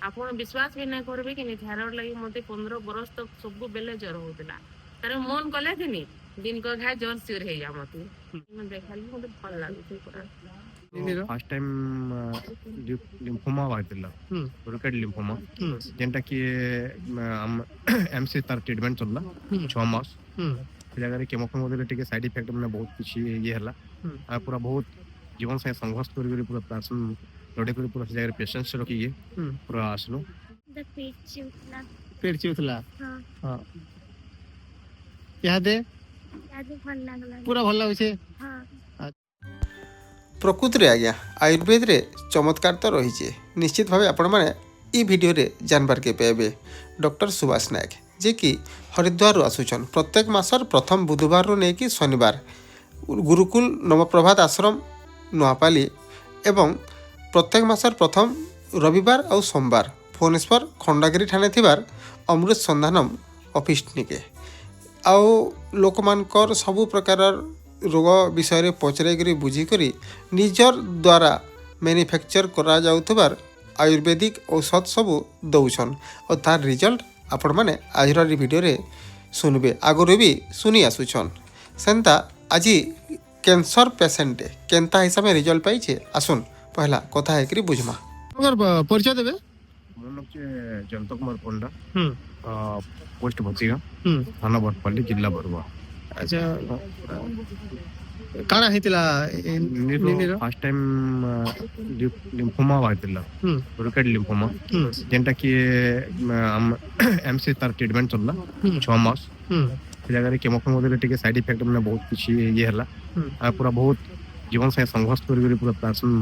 ଆପଣ ବିଶ୍ୱାସ ବି ନାଇଁ କରିବେ କି ଥାଇରଏଡ ଲାଗି ମତେ 15 ବର୍ଷ ତକ ସବୁବେଲେ ଜ୍ୱର ହଉଥିଲା। ତାର ମନ କଲେ ଦିନି ଦିନକ ଘାଏ ଜ୍ୱର ସିର ହେଇଯା ମତେ ଦେଖାଲି ମତେ ଭଲ ଲାଗୁଛି ପୁରା। ଫାଷ୍ଟ ଟାଇମ୍ ଲିମ୍ଫୋମା ବାହାରିଥିଲା, ରୁକେଟ ଲିମ୍ଫୋମା, ଯେନ୍ଟା କି ଏମସି ତାର ଟ୍ରିଟମେଣ୍ଟ ଚଲଲା 6 ମାସ। ସେ ଜାଗାରେ କେମୋ ଫେମୋ ଦେଲେ ଟିକେ ସାଇଡ ଇଫେକ୍ଟ ମାନେ ବହୁତ କିଛି ଇଏ ହେଲା। ଆଉ ପୁରା ବହୁତ ଜୀବନ ସାଙ୍ଗେ ସଂଘର୍ଷ କରି ପୁରା ପ୍ରାର୍ଥନା ଲଢ଼େଇ କରି ପୁରା ସେ ଜାଗାରେ ପେସେନ୍ସ ରଖିକି ପୁରା ଆସିଲୁ। पेट चिउथला हां यादे पूरा भल लाଗୁଛେ ପ୍ରକୃତିରେ ଆଜ୍ଞା ଆୟୁର୍ବେଦରେ ଚମତ୍କାର ତ ରହିଛି ନିଶ୍ଚିତ ଭାବେ ଆପଣମାନେ এই ভিডিওরে জানবারকে পাইবে ডক্টর সুভাষ নায়ক যিকি হরিদ্বারু আসুছন প্রত্যেক মাসর প্রথম বুধবার নেইকি শনিবার গুরুকুল নবপ্রভাত আশ্রম নোয়াপালি এবং প্রত্যেক মাসর প্রথম রবিবার আর সোমবার ভুবনেশ্বর খণ্ডগিরি ঠানে থিবার অমৃত সন্ধানম অফিস নিকে আউ লোকমানকর সবু প্রকারর ରୋଗ ବିଷୟରେ ପଚାରିକରି ବୁଝିକରି ନିଜର ଦ୍ୱାରା ମ୍ୟାନୁଫ୍ୟାକ୍ଚର କରାଯାଉଥିବାର ଆୟୁର୍ବେଦିକ ଔଷଧ ସବୁ ଦେଉଛନ୍ ଓ ତାର ରିଜଲ୍ଟ ଆପଣମାନେ ଆଜିର ଏ ଭିଡ଼ିଓରେ ଶୁଣିବେ ଆଗରୁ ବି ଶୁଣି ଆସୁଛନ୍ ସେନ୍ତା ଆଜି କ୍ୟାନ୍ସର ପେସେଣ୍ଟଟେ କେନ୍ତା ହିସାବରେ ରିଜଲ୍ଟ ପାଇଛେ ଆସୁନ୍ ପହିଲା କଥା ହେଇକରି ବୁଝମା ପରିଚୟ ଦେବେ ମୋ ନାମ ଜୟନ୍ତ କୁମାର ପଣ୍ଡା, ପୋଷ୍ଟ ଭତିଗା, ଥାନା ବରପଲ୍ଲୀ, ଜିଲ୍ଲା ବରଗଡ଼। ଆଚ୍ଛା କାଣା ହେଇଥିଲା ଫାଷ୍ଟ ଟାଇମ୍ ଲିମ୍ଫୋମା ବାହାରିଥିଲା, ରୁକେଟ ଲିମ୍ଫୋମା, ଯେନ୍ଟା କି ଏମସି ତାର ଟ୍ରିଟମେଣ୍ଟ ଚଲଲା 6 ମାସ। ସେ ଜାଗାରେ କେମୋ ଫେମୋ ଦେଲେ ଟିକେ ସାଇଡ ଇଫେକ୍ଟ ମାନେ ବହୁତ କିଛି ଇଏ ହେଲା। ଆଉ ପୁରା ବହୁତ ଜୀବନ ସାଙ୍ଗେ ସଂଘର୍ଷ କରି ପୁରା ପ୍ରାର୍ଥନା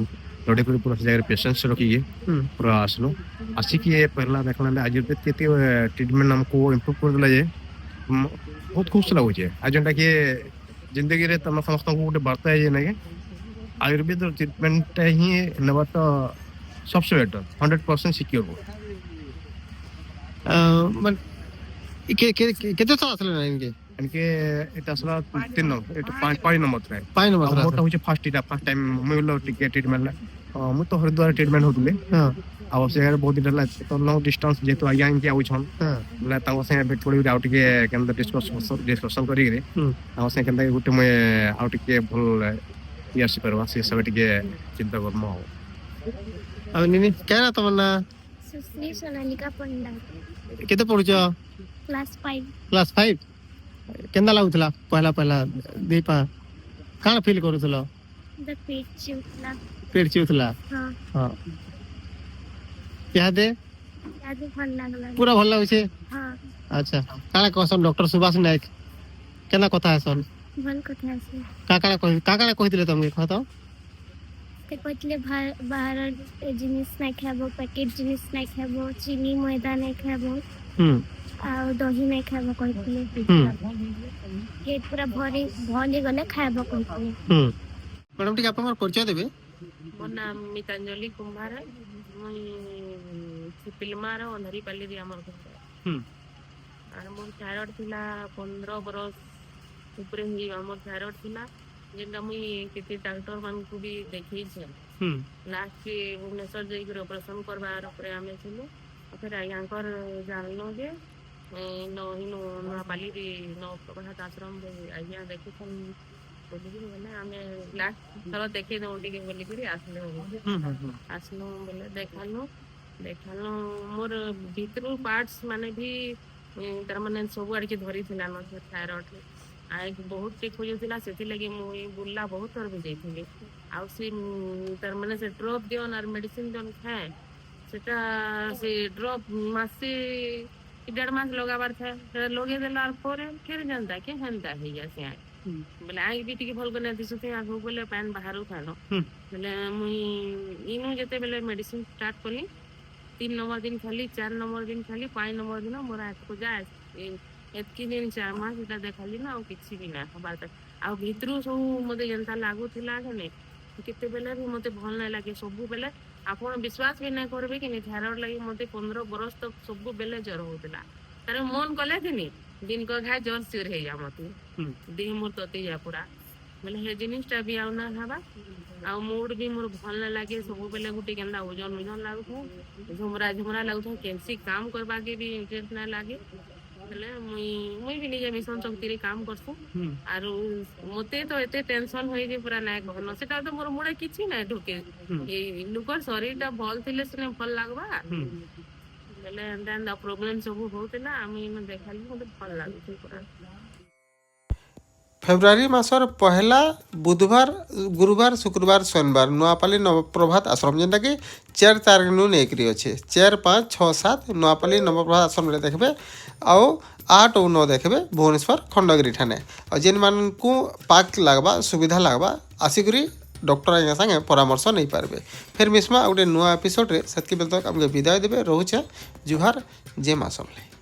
ଲଢ଼େଇ କରି ପୁରା ସେ ଜାଗାରେ ପେସେନ୍ସ ରଖିକି ପୁରା ଆସିଲୁ। ଆସିକି ପହିଲା ଦେଖିଲା ଆୟୁର୍ବେଦ କେତେ ଟ୍ରିଟମେଣ୍ଟ ଆମକୁ ଇମ୍ପ୍ରୁଭ କରିଦେଲା ଯେ ବହୁତ ଖୁସି ଲାଗୁଛେ। ଆଉ ଯେନ୍ଟା କି ଜିନ୍ଦଗିରେ ତମ ସମସ୍ତଙ୍କୁ ଗୋଟେ ବାର୍ତ୍ତା ହେଇଯାଏ ନାଇଁ ଆୟୁର୍ବେଦ ଟ୍ରିଟମେଣ୍ଟଟା ହିଁ ନେବାଟା ସବସେ ବେଟର 100% ସିକ୍योर हो। କେତେ ଥର ଆସିଲେ ନା इनके এটা আসলে 3 নম্বর, এটা 5 নম্বর ଥାଏ। 5 নম্বর মোটা হচ্ছে ফার্স্ট টাইম মুইলো টিকে ট্রিটমেন্ট ମୁଁ ତ ହରିଦ୍ୱାର ଟ୍ରିଟମେଣ୍ଟ ହଉଥିଲି। ଆଉ ସେ ଜାଗାରେ ବହୁତ ହେଲା ତ ଲଙ୍ଗ ଡିଷ୍ଟାନ୍ସ ଯେହେତୁ ଆଜ୍ଞା ଏମିତି ଆଉଛନ୍ ବୋଲେ ତାଙ୍କ ସାଙ୍ଗେ ଭେଟ ପଡ଼ିକିରି ଆଉ ଟିକେ କେନ୍ତା ଡିସ୍କସନ୍ କରିକିରି ତାଙ୍କ ସାଙ୍ଗେ କେନ୍ତା ଗୋଟେ ମୁଇଁ ଆଉ ଟିକେ ଭଲ ଇଏ ଆସିପାରିବା ସେ ହିସାବରେ ଟିକେ ଚିନ୍ତା କର୍ମୁ। ଆଉ ନିନି କେନା ତମ ନା? ସୁଶ୍ରୀ ସୋନାଲିକା ପଣ୍ଡା। କେତେ ପଢୁଛ? କ୍ଲାସ 5 କେନ୍ତା ଲାଗୁଥିଲା ପହଲା ଦୀପା କାଣା ଫିଲ୍ କରୁଥିଲ? पेट चिउथला हां यादे पूरा भल लाଗୁଛେ अच्छा काଣା कहसन डॉक्टर सुभाष नायक केना कथा हसन भल कथा আছে काकाना कहितले तमे कह तो ते कहतले बाहर जिनिस नै खाबो पैकेट जिनिस नै खाबो चीनी मैदा नै खाबो आ दही नै खाबो कहतले पेट पूरा भरी गले खाबो कहतले। मैडम ठीक आपन परिचय देबे? ମୋ ନାମ ମିତାଞ୍ଜଳି କୁମ୍ଭାର, ମୁଇଁ ପିଲମାର ଅନ୍ଧାରିପାଲିରେ ଆମର ଘର। আর মোর থাইরয়েড ଥିଲା 15 বরষ উপরে হি আমার থাইরয়েড ଥିଲା যেটা মুই কেতে ডাক্তার মানকু भी দেখাইছে। লাস্ট के भुवनेश्वर जाइकर ऑपरेशन करवार उपरे आमे थिलु फिर आयांकर जानलो जे नोपाली रे नवप्रभात आश्रम रे आज्ञा देखुछन बोलिकी बोले आमे लास्ट थर देखै दउ टिके बोलिकी आसलो बोले देखालो मोर भितरु पार्ट्स माने भी तार माने सब आड़के धरी थिला न थायराइड आइ बहुत टेक हो जातिला सेति लागि मुई बुल्ला बहुत थर भी जाइथिली आ से तार माने से ड्रॉप दियोन आर मेडिसिन दियोन खाए सेटा से ड्रॉप मासे 1.5 मास लगाबार था लगे देला पर फिर जानता के हंता है जैसे बोले आइ भी टिके भल बना दिसु थे आगो बोले पैन बाहर उठालो बोले मुई इनु जते बेले मेडिसिन स्टार्ट कली 3 नंबर दिन खाली 4 नंबर दिन खाली 5 नंबर दिन मोर हाथ को जाए एतकी दिन 4 मास इटा देखाली ना किछि भी ना हबार तक आ भितरु सब मते जनता लागू थिला ने केते बेले भी मते भल नै लागे सब बेले आपण विश्वास भी नै करबे कि थायराइड लागि मते 15 बरस तक सब बेले ज्वर होतला तारे मन कले दिनी दिन को घाय ज्वर सिर हे जा मते देह मोर तते जा पूरा ବୋଲେ ହେ ଜିନିଷଟା ବି ଆଉ ନା ହେବା ଆଉ ମୁଡ୍ ବି ମୋର ଭଲ ନା ଲାଗେ ସବୁବେଲେ ଗୋଟେ କେନ୍ତା ଓଜନ ଲାଗୁଥାଏ ଝୁମରା ଲାଗୁଥାଏ କେନ୍ସି କାମ କରବାକେ ବି ଇଣ୍ଟରେଷ୍ଟ ନା ଲାଗେ ହେଲେ ମୁଇଁ ବି ନିଜେ ମିଶନ ଶକ୍ତିରେ କାମ କରସୁଁ ଆରୁ ମତେ ତ ଏତେ ଟେନସନ ହୁଏ ଯେ ପୁରା ନାଇଁ କହନ ସେଟା ତ ମୋର ମୁଡେ କିଛି ନାଇଁ ଢୁକେ ଏଇ ଲୋକର ଶରୀରଟା ଭଲ ଥିଲେ ସିନା ଭଲ ଲାଗବା ବେଲେ ଏନ୍ତା ପ୍ରୋବ୍ଲେମ ସବୁ ହଉଥିଲା ଆମେ ଦେଖାଲି ମତେ ଭଲ ଲାଗୁଛି ପୁରା ଫେବୃଆରୀ ମାସର ପହେଲା ବୁଧବାର ଗୁରୁବାର ଶୁକ୍ରବାର ଶନିବାର ନୂଆପାଲି ନବପ୍ରଭାତ ଆଶ୍ରମ ଯେନ୍ଟାକି 4 ତାରିଖନୁ ନେଇକରି ଅଛେ 4, 5, 6, 7 ନୂଆପାଲି ନବପ୍ରଭାତ ଆଶ୍ରମରେ ଦେଖବେ ଆଉ 8 ଆଉ 9 ଦେଖବେ ଭୁବନେଶ୍ୱର ଖଣ୍ଡଗିରି ଠାନେ ଆଉ ଯେନ୍ମାନଙ୍କୁ ପାକ୍ ଲାଗ୍ବା ସୁବିଧା ଲାଗ୍ବା ଆସିକରି ଡକ୍ଟର ଆଜ୍ଞା ସାଙ୍ଗେ ପରାମର୍ଶ ନେଇପାରିବେ ଫେର୍ ମିଶମା ଗୋଟେ ନୂଆ ଏପିସୋଡ଼ରେ ସେତ୍କି ବେଲେ ତକ୍ ଆମକେ ବିଦାୟ ଦେବେ ରହୁଛେ ଜୁହାର ଜେ ମା ସମଲେଇ।